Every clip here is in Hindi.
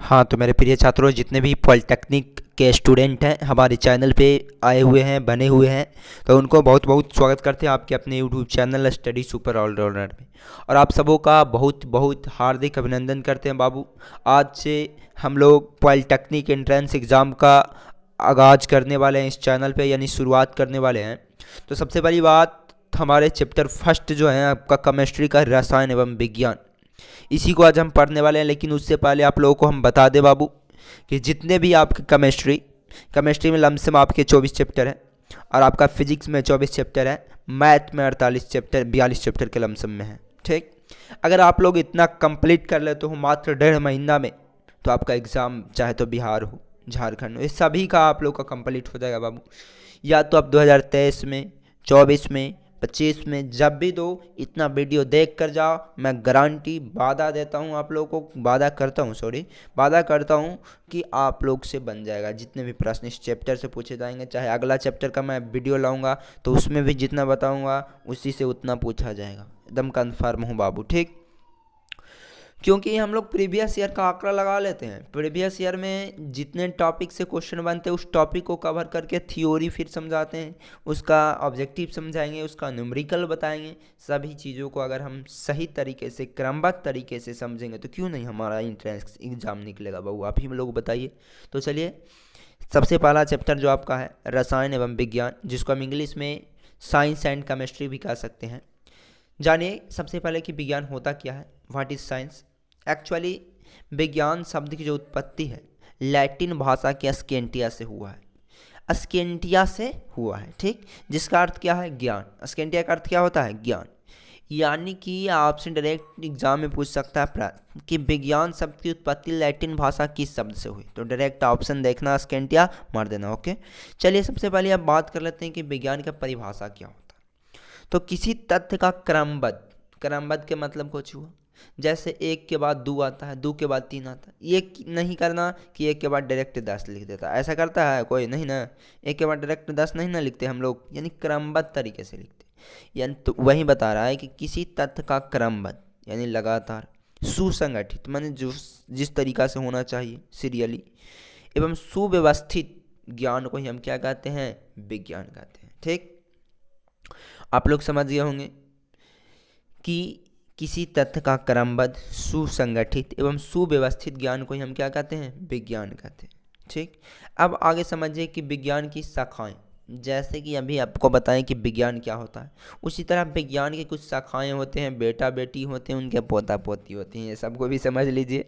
हाँ, तो मेरे प्रिय छात्रों, जितने भी पॉलिटेक्निक के स्टूडेंट हैं हमारे चैनल पे आए हुए हैं, बने हुए हैं, तो उनको बहुत बहुत स्वागत करते हैं आपके अपने YouTube channel Study Super Allrounder में। और आप सबों का बहुत बहुत हार्दिक अभिनंदन करते हैं बाबू। आज से हम लोग पॉलिटेक्निक एंट्रेंस एग्ज़ाम का आगाज़ करने वाले हैं इस चैनल पे, यानी शुरुआत करने वाले हैं। तो सबसे पहली बात, हमारे चैप्टर फर्स्ट जो है आपका केमिस्ट्री का रसायन एवं विज्ञान, इसी को आज हम पढ़ने वाले हैं। लेकिन उससे पहले आप लोगों को हम बता दें बाबू कि जितने भी आपके केमिस्ट्री में लमसम आपके 24 चैप्टर हैं, और आपका फिजिक्स में 24 चैप्टर है, मैथ में 48 चैप्टर 42 चैप्टर के लमसम में है। ठीक, अगर आप लोग इतना कंप्लीट कर लेते हो मात्र 1.5 महीना में, तो आपका एग्ज़ाम चाहे तो बिहार हो, झारखंड हो, इस सभी का आप लोग का कंप्लीट हो जाएगा बाबू। या तो आप 2023 में, 24 में, 25 में, जब भी दो, इतना वीडियो देख कर जाओ। मैं गारंटी वादा देता हूँ आप लोगों को, वादा करता हूँ कि आप लोग से बन जाएगा। जितने भी प्रश्न इस चैप्टर से पूछे जाएंगे, चाहे अगला चैप्टर का मैं वीडियो लाऊंगा तो उसमें भी जितना बताऊंगा उसी से उतना पूछा जाएगा, एकदम कन्फर्म हूँ बाबू। ठीक, क्योंकि हम लोग प्रीवियस ईयर का आंकड़ा लगा लेते हैं। प्रीवियस ईयर में जितने टॉपिक से क्वेश्चन बनते हैं उस टॉपिक को कवर करके थ्योरी फिर समझाते हैं, उसका ऑब्जेक्टिव समझाएंगे, उसका न्यूमेरिकल बताएंगे। सभी चीज़ों को अगर हम सही तरीके से, क्रमबद्ध तरीके से समझेंगे तो क्यों नहीं हमारा एंट्रेंस एग्जाम निकलेगा बाबू, आप ही लोग बताइए। तो चलिए, सबसे पहला चैप्टर जो आपका है रसायन एवं विज्ञान, जिसको हम इंग्लिश में साइंस एंड केमिस्ट्री भी कह सकते हैं। जानिए सबसे पहले कि विज्ञान होता क्या है, व्हाट इज साइंस। एक्चुअली विज्ञान शब्द की जो उत्पत्ति है लैटिन भाषा के अस्केंटिया से हुआ है, ठीक, जिसका अर्थ क्या है, ज्ञान। अस्केंटिया का अर्थ क्या होता है, ज्ञान। यानी कि आपसे डायरेक्ट एग्जाम में पूछ सकता है प्रश्न कि विज्ञान शब्द की उत्पत्ति लैटिन भाषा किस शब्द से हुई, तो डायरेक्ट ऑप्शन देखना, अस्केंटिया मार देना। ओके, चलिए सबसे पहले आप बात कर लेते हैं कि विज्ञान का परिभाषा क्या होता है। तो किसी तथ्य का क्रमबद्ध के मतलब कुछ हुआ, जैसे एक के बाद दो आता है, दो के बाद तीन आता है। ये नहीं करना कि एक के बाद डायरेक्ट 10 लिख देता है, ऐसा करता है कोई नहीं ना। एक के बाद डायरेक्ट 10 नहीं ना लिखते हम लोग, यानी क्रमबद्ध तरीके से लिखते। यानी तो वही बता रहा है कि किसी तथ्य का क्रमबद्ध यानी लगातार, सुसंगठित माने जो जिस तरीका से होना चाहिए, सीरियली, एवं सुव्यवस्थित ज्ञान को ही हम क्या कहते हैं, विज्ञान कहते हैं। ठीक, आप लोग समझ गए होंगे कि किसी तथ्य का क्रमबद्ध, सुसंगठित एवं सुव्यवस्थित ज्ञान को ही हम क्या कहते हैं, विज्ञान कहते हैं। ठीक, अब आगे समझिए कि विज्ञान की शाखाएं, जैसे कि अभी आपको बताएं कि विज्ञान क्या होता है, उसी तरह विज्ञान की कुछ शाखाएं होते हैं, बेटा बेटी होते हैं, उनके पोता पोती होती हैं, ये सबको भी समझ लीजिए।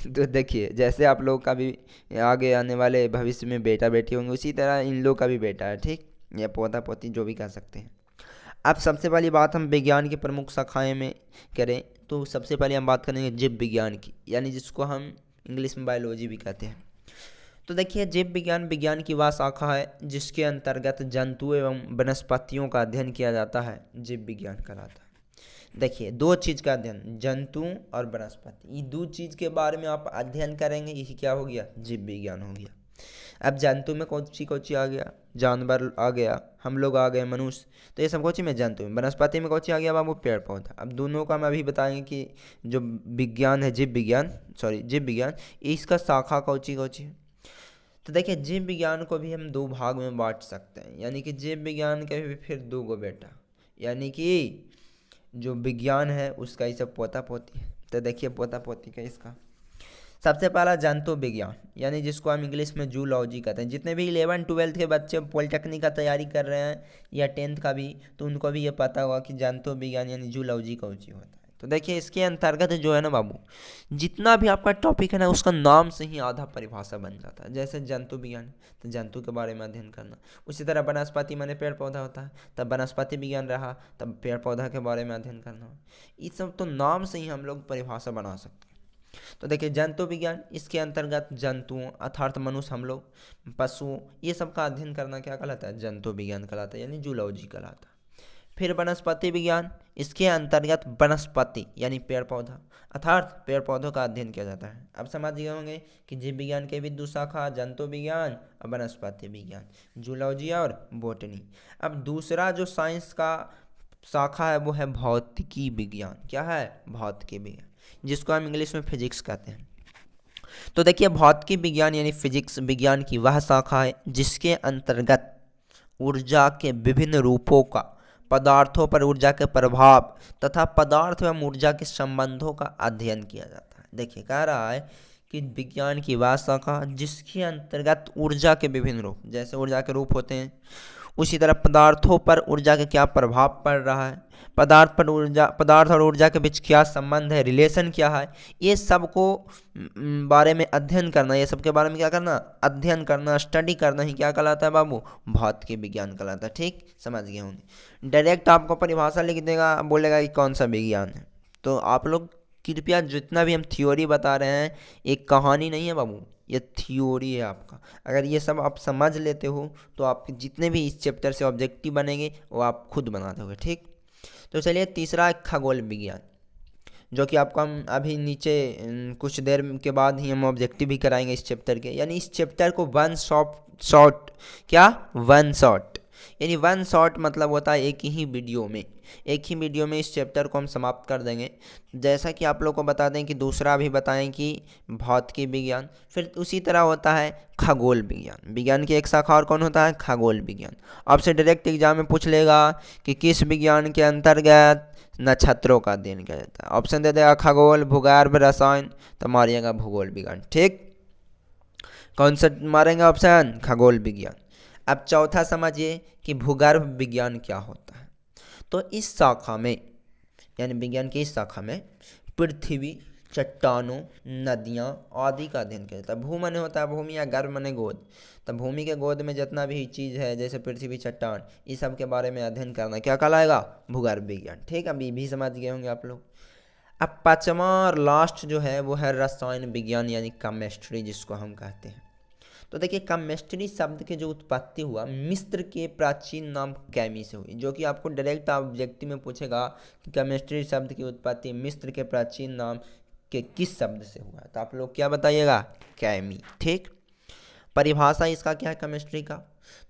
तो देखिए, जैसे आप लोग का भी आगे आने वाले भविष्य में बेटा बेटी होंगे, उसी तरह इन लोग का भी बेटा है, ठीक, या पोता पोती जो भी कह सकते हैं। अब सबसे पहली बात हम विज्ञान की प्रमुख शाखाएं में करें तो सबसे पहले हम बात करेंगे जीव विज्ञान की, यानी जिसको हम इंग्लिश में बायोलॉजी भी कहते हैं। तो देखिए, जीव विज्ञान विज्ञान की वह शाखा है जिसके अंतर्गत जंतु एवं वनस्पतियों का अध्ययन किया जाता है, जीव विज्ञान कहलाता है। देखिए, दो चीज़ का अध्ययन, जंतु और वनस्पति, ये दो चीज़ के बारे में आप अध्ययन करेंगे, यही क्या हो गया, जीव विज्ञान हो गया। अब जंतु में कौची आ गया, जानवर आ गया, हम लोग आ गए, मनुष्य, तो ये सब कौची में, जंतु में। वनस्पति में कौची आ गया बाबू, पेड़ पौधा। अब दोनों का हम अभी बताएंगे कि जो विज्ञान है, जीव विज्ञान, इसका शाखा कौची है। तो देखिए, जीव विज्ञान को भी हम दो भाग में बांट सकते हैं, यानी कि जीव विज्ञान के भी फिर दो गो बेटा, यानी कि जो विज्ञान है उसका ही सब पोता पोती है। तो देखिए, पोता पोती का इसका सबसे पहला जंतु विज्ञान, यानी जिसको हम इंग्लिश में जूलॉजी कहते हैं। जितने भी 11-12 के बच्चे पॉलिटेक्निक का तैयारी कर रहे हैं या 10th का भी, तो उनको भी ये पता होगा कि जंतु विज्ञान यानी जूलॉजी का उची होता है। तो देखिए, इसके अंतर्गत जो है ना बाबू, जितना भी आपका टॉपिक है ना, उसका नाम से ही आधा परिभाषा बन जाता है। जैसे जंतु विज्ञान, तो जंतु के बारे में अध्ययन करना। उसी तरह वनस्पति माने पेड़ पौधा होता है, तब वनस्पति विज्ञान रहा, तब पेड़ पौधा के बारे में अध्ययन करना। ये सब तो नाम से ही हम लोग परिभाषा बना सकते हैं। तो देखिए, जंतु विज्ञान, इसके अंतर्गत जंतुओं अर्थात मनुष्य, हम लोग, पशुओं, ये सब का अध्ययन करना क्या कहलाता है, जंतु विज्ञान कहलाता है, यानी जूलॉजी कहलाता है। फिर वनस्पति विज्ञान, इसके अंतर्गत वनस्पति यानी पेड़ पौधा अर्थात पेड़ पौधों का अध्ययन किया जाता है। अब समझ गए होंगे कि जीव विज्ञान के भी दो शाखा, जंतु विज्ञान और वनस्पति विज्ञान, जूलॉजी और बोटनी। अब दूसरा जो साइंस का शाखा है वो है भौतिकी विज्ञान। क्या है, भौतिकी विज्ञान, जिसको हम इंग्लिश में फिजिक्स कहते हैं। तो देखिए भौतिकी विज्ञान यानी फिजिक्स विज्ञान की वह शाखा है जिसके अंतर्गत ऊर्जा के विभिन्न रूपों का, पदार्थों पर ऊर्जा के प्रभाव तथा पदार्थ एवं ऊर्जा के संबंधों का अध्ययन किया जाता है। देखिए कह रहा है कि विज्ञान की वह शाखा जिसके अंतर्गत ऊर्जा के विभिन्न रूप, जैसे ऊर्जा के रूप होते हैं, उसी तरह पदार्थों पर ऊर्जा का क्या प्रभाव पड़ रहा है, पदार्थ और ऊर्जा के बीच क्या संबंध है, रिलेशन क्या है, ये सब को बारे में अध्ययन करना, ये सब के बारे में क्या करना, अध्ययन करना, स्टडी करना ही क्या कहलाता है बाबू, भौतिकी विज्ञान कहलाता है। ठीक, समझ गए होंगे। डायरेक्ट आपको परिभाषा लिख देगा, बोलेगा कि कौन सा विज्ञान है। तो आप लोग कृपया जितना भी हम थ्योरी बता रहे हैं, एक कहानी नहीं है बाबू, ये थ्योरी है आपका। अगर ये सब आप समझ लेते हो तो आपके जितने भी इस चैप्टर से ऑब्जेक्टिव बनेंगे वो आप खुद बना दोगे। ठीक, तो चलिए तीसरा है खगोल विज्ञान, जो कि आपको हम अभी नीचे कुछ देर के बाद ही हम ऑब्जेक्टिव भी कराएंगे इस चैप्टर के। यानी इस चैप्टर को वन शॉट क्या, वन शॉट यानी वन शॉट मतलब होता है एक ही वीडियो में इस चैप्टर को हम समाप्त कर देंगे। जैसा कि आप लोग को बता दें कि दूसरा भी बताएं कि भौतिकी विज्ञान, फिर उसी तरह होता है खगोल विज्ञान। विज्ञान की एक शाखा और कौन होता है, खगोल विज्ञान। आपसे डायरेक्ट एग्जाम में पूछ लेगा कि किस विज्ञान के अंतर्गत नक्षत्रों का अध्ययन किया जाता है। ऑप्शन दे देगा खगोल, भूगर्भ, रसायन, तो मारिएगा भूगोल विज्ञान। ठीक, कौन सा मारेंगे ऑप्शन, खगोल विज्ञान। अब चौथा समझिए कि भूगर्भ विज्ञान क्या होता है। तो इस शाखा में यानी विज्ञान की इस शाखा में पृथ्वी, चट्टानों, नदियाँ आदि का अध्ययन किया जाता है। भू माने होता है भूमि या गर्भ माने गोद, तो भूमि के गोद में जितना भी चीज़ है जैसे पृथ्वी, चट्टान, इस सब के बारे में अध्ययन करना क्या कहलाएगा, भूगर्भ विज्ञान। ठीक है, अभी भी समझ गए होंगे आप लोग। अब पाँचवा और लास्ट जो है वो है रसायन विज्ञान यानी केमिस्ट्री, जिसको हम कहते हैं। तो देखिए केमिस्ट्री शब्द के जो उत्पत्ति हुआ मिस्र के प्राचीन नाम कैमी से हुई, जो कि आपको डायरेक्ट ऑब्जेक्टिव में पूछेगा कि केमिस्ट्री शब्द की उत्पत्ति मिस्र के प्राचीन नाम के किस शब्द से हुआ, तो आप लोग क्या बताइएगा, कैमी। ठीक, परिभाषा इसका क्या है केमिस्ट्री का,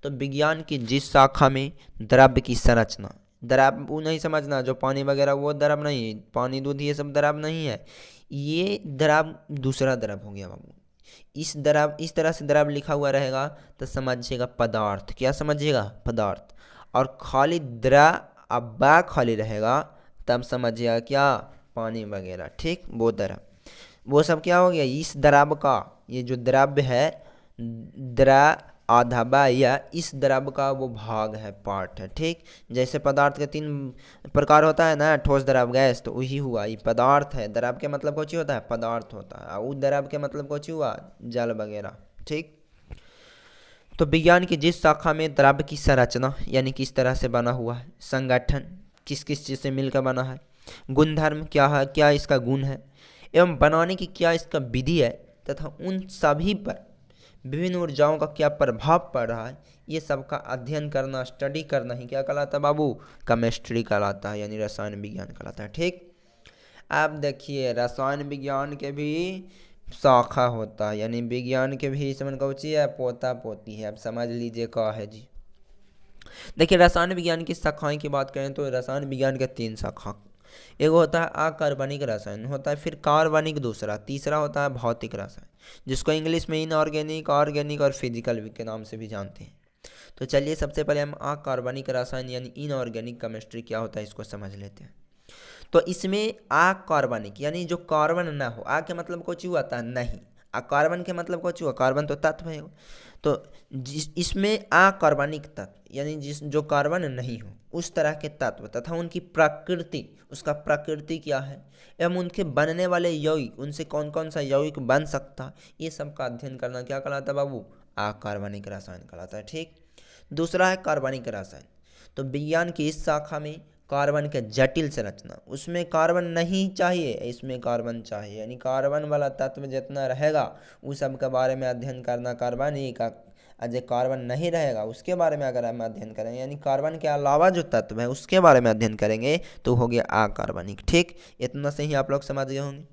तो विज्ञान की जिस शाखा में द्रव्य की संरचना, द्रव्य वो नहीं समझना जो पानी वगैरह वो द्रव्य नहीं, पानी दूध ये सब द्रव्य नहीं है, ये द्रव्य दूसरा द्रव्य हो गया बाबू। इस तरह से द्रव्य लिखा हुआ रहेगा तो समझिएगा पदार्थ, क्या समझिएगा, पदार्थ। और खाली द्रव्य खाली रहेगा तब समझिएगा क्या, पानी वगैरह। ठीक, वो द्रव्य वो सब क्या हो गया, इस द्रव्य का, ये जो द्रव्य है द्रव्य आधा या इस द्रव्य का वो भाग है, पार्ट है। ठीक, जैसे पदार्थ के 3 प्रकार होता है ना, ठोस, द्रव, गैस, तो वही हुआ ये पदार्थ है। द्रव के मतलब कुछ होता है, पदार्थ होता है, और द्रव के मतलब कुछ हुआ, जल वगैरह। ठीक, तो विज्ञान की जिस शाखा में द्रव्य की संरचना यानी किस तरह से बना हुआ है, संगठन किस किस चीज़ से मिलकर बना है, गुणधर्म क्या है, क्या इसका गुण है, एवं बनाने की क्या इसका विधि है, तथा उन सभी पर विभिन्न ऊर्जाओं का क्या प्रभाव पड़ रहा है, ये सब का अध्ययन करना, स्टडी करना ही क्या कहलाता है बाबू, केमिस्ट्री कहलाता है, यानी रसायन विज्ञान कहलाता है। ठीक, अब देखिए रसायन विज्ञान के भी शाखा होता है, यानी विज्ञान के भी इसमें कौची है, पोता पोती है। अब समझ लीजिए क्या है जी। देखिए रसायन विज्ञान की शाखाएं की बात करें तो रसायन विज्ञान के 3 शाखा, एक होता है अकार्बनिक रसायन होता है, फिर कार्बनिक दूसरा, तीसरा होता है भौतिक रसायन, जिसको इंग्लिश में इनऑर्गेनिक, ऑर्गेनिक और फिजिकल के नाम से भी जानते हैं। तो चलिए सबसे पहले हम अकार्बनिक रसायन यानी इनऑर्गेनिक केमिस्ट्री क्या होता है इसको समझ लेते हैं। तो इसमें अकार्बनिक यानी जो कार्बन ना हो, आ के मतलब कुछ हुआ था नहीं, अकार्बन के मतलब कुछ हुआ, कार्बन तो तत्व है। तो इसमें अकार्बनिक तत्व यानी जो कार्बन नहीं हो उस तरह के तत्व तथा उनकी प्रकृति, उसका प्रकृति क्या है, एवं उनके बनने वाले यौगिक, उनसे कौन कौन सा यौगिक बन सकता, ये सब का अध्ययन करना क्या कहलाता है बाबू, अकार्बनिक रसायन कहलाता है। ठीक, दूसरा है कार्बनिक रसायन। तो विज्ञान की इस शाखा में कार्बन के जटिल संरचना, उसमें कार्बन नहीं चाहिए, इसमें कार्बन चाहिए, यानी कार्बन वाला तत्व जितना रहेगा उस सब के बारे में अध्ययन करना कार्बनिक, जो कार्बन नहीं रहेगा उसके बारे में अगर हम अध्ययन करेंगे, यानी कार्बन के अलावा जो तत्व है उसके बारे में अध्ययन करेंगे तो हो गया अकार्बनिक। ठीक, इतना से ही आप लोग समझ गए होंगे।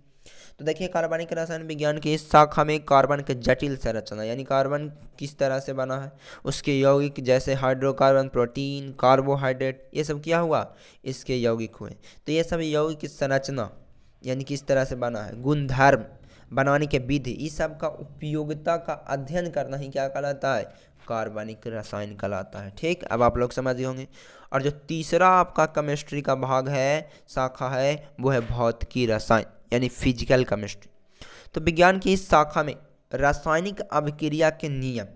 तो देखिए कार्बनिक रसायन विज्ञान की इस शाखा में कार्बन के जटिल संरचना यानी कार्बन किस तरह से बना है, उसके यौगिक जैसे हाइड्रोकार्बन, प्रोटीन, कार्बोहाइड्रेट, ये सब क्या हुआ, इसके यौगिक हुए। तो ये सब यौगिक की संरचना यानी किस तरह से बना है, गुणधर्म, बनाने के विधि, इस सब का उपयोगिता का अध्ययन करना ही क्या कहलाता है, कार्बनिक रसायन कहलाता है। ठीक, अब आप लोग समझ गए होंगे। और जो तीसरा आपका केमिस्ट्री का भाग है, शाखा है, वो है भौतिकी रसायन यानी फिजिकल केमिस्ट्री। तो विज्ञान की इस शाखा में रासायनिक अभिक्रिया के नियम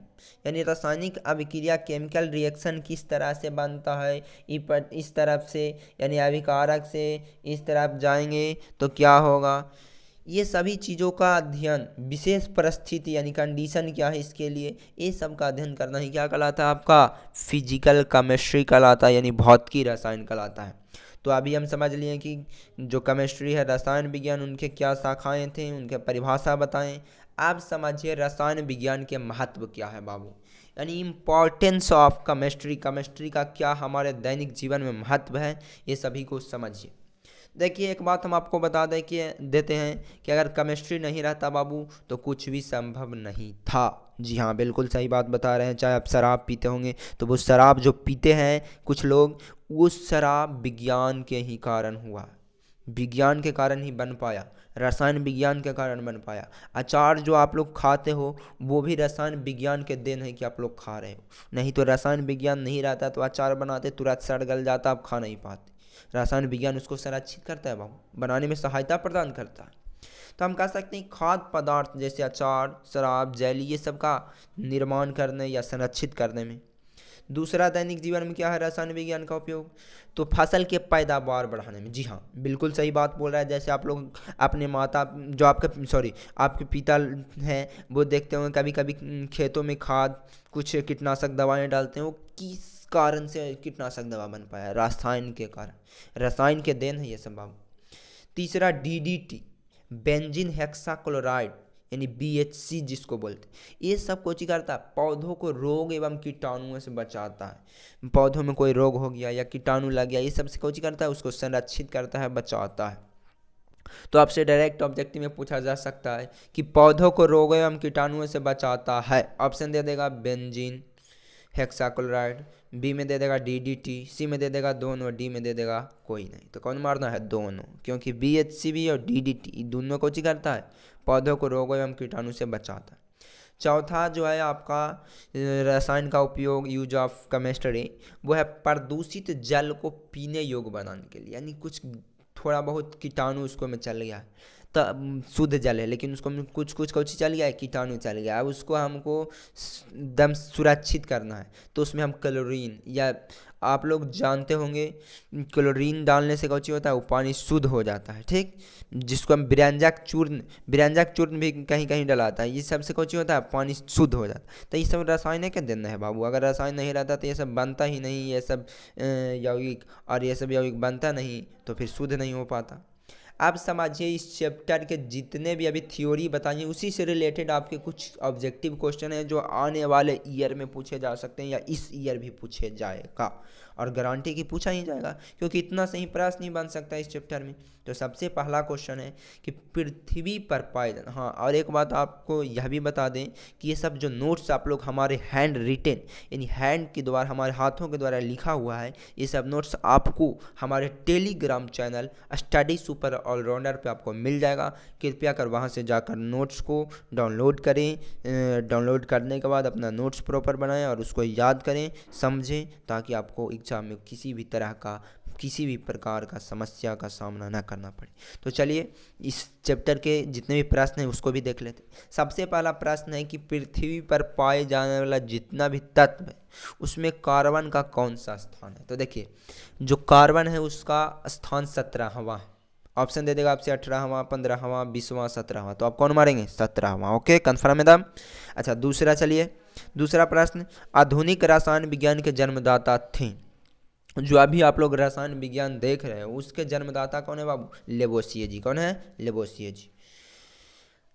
यानी रासायनिक अभिक्रिया केमिकल रिएक्शन किस तरह से बनता है, इस तरफ से यानी अभिकारक से इस तरफ जाएंगे तो क्या होगा, ये सभी चीज़ों का अध्ययन, विशेष परिस्थिति यानी कंडीशन क्या है इसके लिए, ये सब का अध्ययन करना ही क्या कहलाता है, आपका फिजिकल केमिस्ट्री कहलाता है यानी भौतिकी रसायन कहलाता है। तो अभी हम समझ लिए कि जो केमिस्ट्री है, रसायन विज्ञान, उनके क्या शाखाएं थे, उनके परिभाषा बताएं। अब समझिए रसायन विज्ञान के महत्व क्या है बाबू, यानी इम्पोर्टेंस ऑफ केमिस्ट्री, केमिस्ट्री का क्या हमारे दैनिक जीवन में महत्व है, ये सभी को समझिए। देखिए एक बात हम आपको बता देते हैं कि अगर केमिस्ट्री नहीं रहता बाबू तो कुछ भी संभव नहीं था। जी हाँ, बिल्कुल सही बात बता रहे हैं। चाहे आप शराब पीते होंगे तो वो शराब जो पीते हैं कुछ लोग, वो शराब विज्ञान के ही कारण हुआ, विज्ञान के कारण ही बन पाया, रसायन विज्ञान के कारण बन पाया। अचार जो आप लोग खाते हो वो भी रसायन विज्ञान के देन है कि आप लोग खा रहे हो, नहीं तो रसायन विज्ञान नहीं रहता तो अचार बनाते तुरंत सड़ गल जाता, आप खा नहीं पाते। रसायन विज्ञान उसको संरक्षित करता है बाबू, बनाने में सहायता प्रदान करता है। तो हम कह सकते हैं खाद्य पदार्थ जैसे अचार, शराब, जेली, ये सब का निर्माण करने या संरक्षित करने में। दूसरा दैनिक जीवन में क्या है रसायन विज्ञान का उपयोग, तो फसल के पैदावार बढ़ाने में। जी हाँ, बिल्कुल सही बात बोल रहा है। जैसे आप लोग अपने माता, जो आपके पिता हैं, वो देखते होंगे कभी कभी खेतों में खाद, कुछ कीटनाशक दवाएं डालते हैं, वो किस कारण से कीटनाशक दवा बन पाया, रसायन के कारण, रसायन के देन है ये सब बाबू। तीसरा डीडीटी, बेंजीन हेक्साक्लोराइड यानी BHC जिसको बोलते हैं, ये सब कुछ करता है, पौधों को रोग एवं कीटाणुओं से बचाता है। पौधों में कोई रोग हो गया या कीटाणु लग गया, ये सब से कुछ करता है, उसको संरक्षित करता है, बचाता है। तो आपसे डायरेक्ट ऑब्जेक्टिव में पूछा जा सकता है कि पौधों को रोग एवं कीटाणुओं से बचाता है, ऑप्शन दे देगा बेंजीन हेक्साक्लोराइड, बी में दे देगा DDT, सी में दे देगा दोनों, डी में दे देगा कोई नहीं। तो कौन मारना है, दोनों, क्योंकि BHC भी और DDT दोनों को ही करता है, पौधों को रोगों एवं कीटाणु से बचाता है। चौथा जो है आपका रसायन का उपयोग, यूज ऑफ केमिस्ट्री, वो है प्रदूषित जल को पीने योग्य बनाने के लिए, यानी कुछ थोड़ा बहुत कीटाणु उसको में चल गया है, तो शुद्ध जल है लेकिन उसको में कुछ कुछ चल गया है, कीटाणु चल गया, अब उसको हमको एकदम सुरक्षित करना है। तो उसमें हम क्लोरीन, या आप लोग जानते होंगे क्लोरीन डालने से कुछ होता है, वो पानी शुद्ध हो जाता है। ठीक, जिसको हम बिरंजक चूर्ण भी कहीं कहीं डलाता है, ये सब से कुछ होता है, पानी शुद्ध हो जाता है। तो ये सब रसायन के देना है बाबू, अगर रसायन नहीं रहता तो ये सब बनता ही नहीं, ये सब यौगिक, और ये सब यौगिक बनता नहीं तो फिर शुद्ध नहीं हो पाता। अब समझिए इस चैप्टर के जितने भी अभी थ्योरी बताइए, उसी से रिलेटेड आपके कुछ ऑब्जेक्टिव क्वेश्चन है जो आने वाले ईयर में पूछे जा सकते हैं या इस ईयर भी पूछे जाएगा, और गारंटी की पूछा ही जाएगा, क्योंकि इतना सही प्रश्न नहीं बन सकता इस चैप्टर में। तो सबसे पहला क्वेश्चन है कि पृथ्वी पर पाए जाना। हाँ, और एक बात आपको यह भी बता दें कि ये सब जो नोट्स आप लोग हमारे हैंड रिटेन यानी हैंड के द्वारा, हमारे हाथों के द्वारा लिखा हुआ है, ये सब नोट्स आपको हमारे Telegram channel Study Super Allrounder पे आपको मिल जाएगा। कृपया कर वहाँ से जाकर नोट्स को डाउनलोड करें, डाउनलोड करने के बाद अपना नोट्स प्रॉपर बनाएं और उसको याद करें, समझें, ताकि आपको एग्जाम में किसी भी तरह का, किसी भी प्रकार का समस्या का सामना न करना पड़े। तो चलिए इस चैप्टर के जितने भी प्रश्न हैं उसको भी देख लेते हैं। सबसे पहला प्रश्न है कि पृथ्वी पर पाए जाने वाला जितना भी तत्व है उसमें कार्बन का कौन सा स्थान है। तो देखिए जो कार्बन है उसका स्थान 17वां है। ऑप्शन दे देगा आपसे 18वां, 15वां, 20वां, 17वां। तो आप कौन मारेंगे, 17वां। ओके, कन्फर्म है दाम। अच्छा, दूसरा, चलिए दूसरा प्रश्न, आधुनिक रसायन विज्ञान के जन्मदाता थे। जो अभी आप लोग रसायन विज्ञान देख रहे हैं उसके जन्मदाता कौन है बाबू, लेवोसिए जी। कौन है, लेवोसिए जी।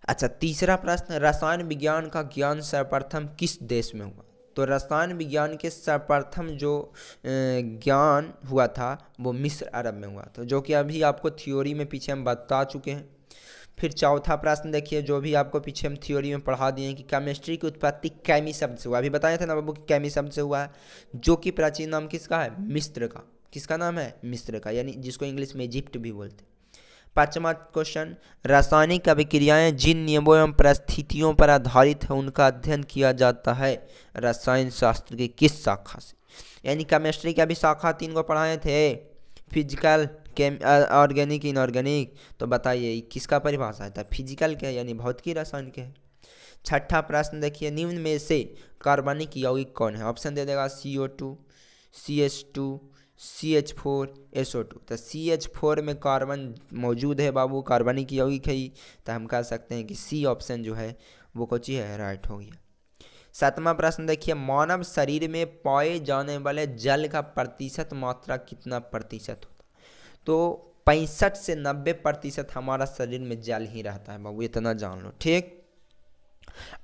अच्छा, तीसरा प्रश्न, रसायन विज्ञान का ज्ञान सर्वप्रथम किस देश में हुआ। तो रसायन विज्ञान के सर्वप्रथम जो ज्ञान हुआ था वो मिस्र अरब में हुआ था, जो कि अभी आपको थ्योरी में पीछे हम बता चुके हैं। फिर चौथा प्रश्न देखिए, जो भी आपको पीछे हम थ्योरी में पढ़ा दिए हैं कि केमिस्ट्री की उत्पत्ति कैमी शब्द से हुआ। अभी बताया था ना बाबू कि कैमी शब्द से हुआ है, जो कि प्राचीन नाम किसका है, मिस्र का। किसका नाम है, मिस्र का, यानी जिसको इंग्लिश में इजिप्ट भी बोलते हैं। पांचवा क्वेश्चन, रासायनिक अभिक्रियाएं जिन नियमों एवं परिस्थितियों पर आधारित है उनका अध्ययन किया जाता है रसायन शास्त्र की किस शाखा से। यानी केमिस्ट्री की अभी शाखा 3 को पढ़ाए थे, फिजिकल, ऑर्गेनिक, इनऑर्गेनिक। तो बताइए किसका परिभाषा है, फिजिकल के यानी भौतिकी, रसायन के है। छठा प्रश्न देखिए, निम्न में से कार्बनिक यौगिक कौन है। ऑप्शन दे देगा CO2, CH2, CH4, SO2। तो CH4 में कार्बन मौजूद है बाबू, कार्बनिक यौगिक है। तो हम कह सकते हैं कि सी ऑप्शन जो है वो कौन सी है, राइट हो गया। सातवां प्रश्न देखिए, मानव शरीर में पाए जाने वाले जल का प्रतिशत मात्रा कितना प्रतिशत होता है। तो 65 से 90% हमारा शरीर में जल ही रहता है बाबू, इतना जान लो, ठीक।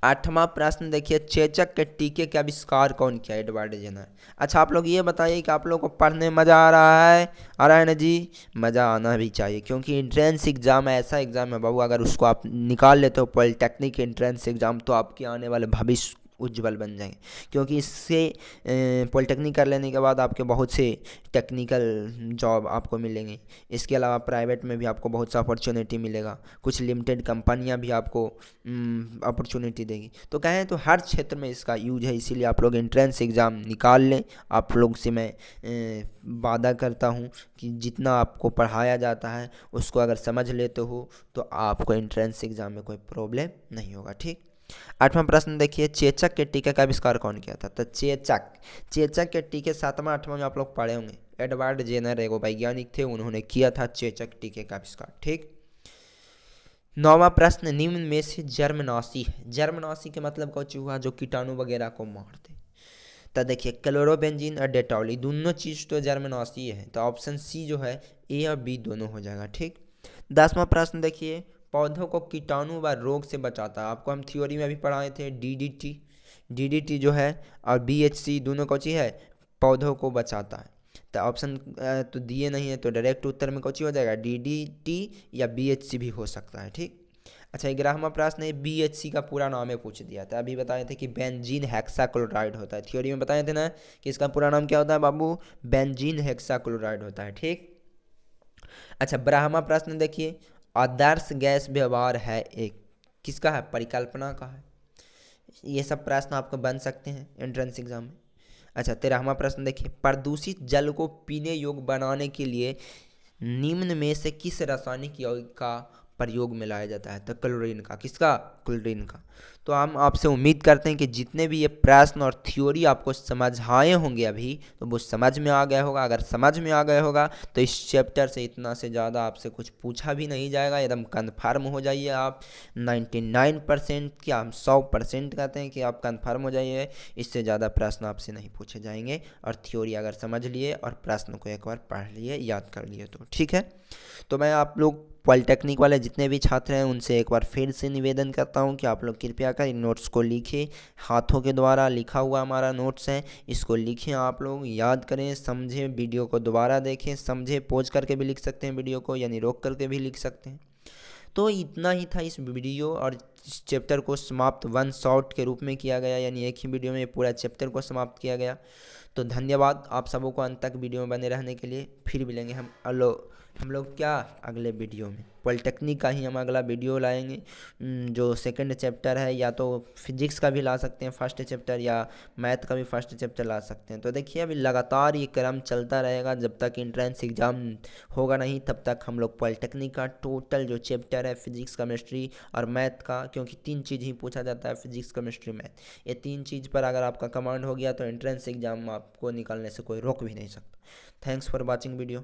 आठवां प्रश्न देखिए, चेचक के टीके का आविष्कार कौन किया, एडवर्ड जेनर। अच्छा आप लोग ये बताइए कि आप लोगों को पढ़ने में मज़ा आ रहा है ना जी। मज़ा आना भी चाहिए, क्योंकि एंट्रेंस एग्जाम ऐसा एग्जाम है बाबू, अगर उसको आप निकाल लेते हो पॉलिटेक्निक एंट्रेंस एग्जाम, तो आपके आने वाले भविष्य उज्जवल बन जाएंगे। क्योंकि इससे पॉलिटेक्निक कर लेने के बाद आपके बहुत से टेक्निकल जॉब आपको मिलेंगे। इसके अलावा प्राइवेट में भी आपको बहुत सा अपॉर्चुनिटी मिलेगा, कुछ लिमिटेड कंपनियां भी आपको अपॉर्चुनिटी देगी। तो कहें तो हर क्षेत्र में इसका यूज है, इसीलिए आप लोग एंट्रेंस एग्ज़ाम निकाल लें। आप लोग से मैं वादा करता हूँ कि जितना आपको पढ़ाया जाता है उसको अगर समझ लेते हो तो आपको एंट्रेंस एग्ज़ाम में कोई प्रॉब्लम नहीं होगा, ठीक। आठवां प्रश्न देखिए, चेचक के टीके का आविष्कार कौन किया था। तो चेचक के टीके 7वां 8वां में आप लोग पढ़े होंगे। एडवर्ड जेनर एगो वैज्ञानिक थे, उन्होंने किया था चेचक टीके का आविष्कार, ठीक। 9वां प्रश्न, निम्न में से जर्मनाशी है। जर्मनाशी के मतलब कुछ हुआ जो कीटाणु वगैरह को मारते। तो देखिए, क्लोरोबेंजीन और डेटॉल, ये दोनों चीज़ तो जर्मनाशी है। तो ऑप्शन सी जो है, ए और बी दोनों हो जाएगा, ठीक। 10वां प्रश्न देखिए, पौधों को कीटाणु व रोग से बचाता है। आपको हम थ्योरी में भी पढ़ाए थे, डीडीटी जो है और BHC दोनों कौन सी है, पौधों को बचाता है। तो ऑप्शन तो दिए नहीं है, तो डायरेक्ट उत्तर में कौन सी हो जाएगा, DDT या BHC भी हो सकता है, ठीक। अच्छा 11वां प्रश्न है, BHC का पूरा नाम है, पूछ दिया था। अभी बताए थे कि बेंजीन हेक्साक्लोराइड होता है, थ्योरी में बताए थे ना कि इसका पूरा नाम क्या होता है बाबू, बेंजीन हेक्साक्लोराइड होता है, ठीक। अच्छा 12वां प्रश्न देखिए, आदर्श गैस व्यवहार है एक, किसका है, परिकल्पना का है। ये सब प्रश्न आपको बन सकते हैं एंट्रेंस एग्जाम में। अच्छा 13वां प्रश्न देखिए, प्रदूषित जल को पीने योग्य बनाने के लिए निम्न में से किस रासायनिक यौगिक का प्रयोग में लाया जाता है। तो क्लोरीन का, किसका, क्लोरीन का। तो हम आपसे उम्मीद करते हैं कि जितने भी ये प्रश्न और थ्योरी आपको समझाए होंगे अभी, तो वो समझ में आ गया होगा। अगर समझ में आ गया होगा तो इस चैप्टर से इतना से ज़्यादा आपसे कुछ पूछा भी नहीं जाएगा, एकदम कन्फर्म हो जाइए आप। 99% क्या, हम 100% कहते हैं कि आप कन्फर्म हो जाइए, इससे ज़्यादा प्रश्न आपसे नहीं पूछे जाएंगे। और थ्योरी अगर समझ लिए और प्रश्न को एक बार पढ़ लिए, याद कर लिए तो ठीक है। तो मैं आप लोग पॉलिटेक्निक वाले जितने भी छात्र हैं उनसे एक बार फिर से निवेदन करता हूं कि आप लोग कृपया कर इन नोट्स को लिखें। हाथों के द्वारा लिखा हुआ हमारा नोट्स है, इसको लिखें, आप लोग याद करें, समझें, वीडियो को दोबारा देखें, समझें, पॉज करके भी लिख सकते हैं वीडियो को, यानी रोक करके भी लिख सकते हैं। तो इतना ही था इस वीडियो और इस चैप्टर को समाप्त वन शॉट के रूप में किया गया, यानी एक ही वीडियो में पूरा चैप्टर को समाप्त किया गया। तो धन्यवाद आप सबों को अंत तक वीडियो में बने रहने के लिए। फिर मिलेंगे हम लोग क्या, अगले वीडियो में पॉलिटेक्निक का ही हम अगला वीडियो लाएंगे। जो सेकंड चैप्टर है, या तो फिजिक्स का भी ला सकते हैं फर्स्ट चैप्टर, या मैथ का भी फर्स्ट चैप्टर ला सकते हैं। तो देखिए अभी लगातार ये क्रम चलता रहेगा, जब तक एंट्रेंस एग्ज़ाम होगा नहीं तब तक हम लोग पॉलिटेक्निक का टोटल जो चैप्टर है फिजिक्स, केमिस्ट्री और मैथ का, क्योंकि 3 चीज़ ही पूछा जाता है, फिजिक्स, केमिस्ट्री, मैथ, ये 3 चीज़ पर अगर आपका कमांड हो गया तो एंट्रेंस एग्ज़ाम आपको निकालने से कोई रोक भी नहीं सकता। Thanks for watching video.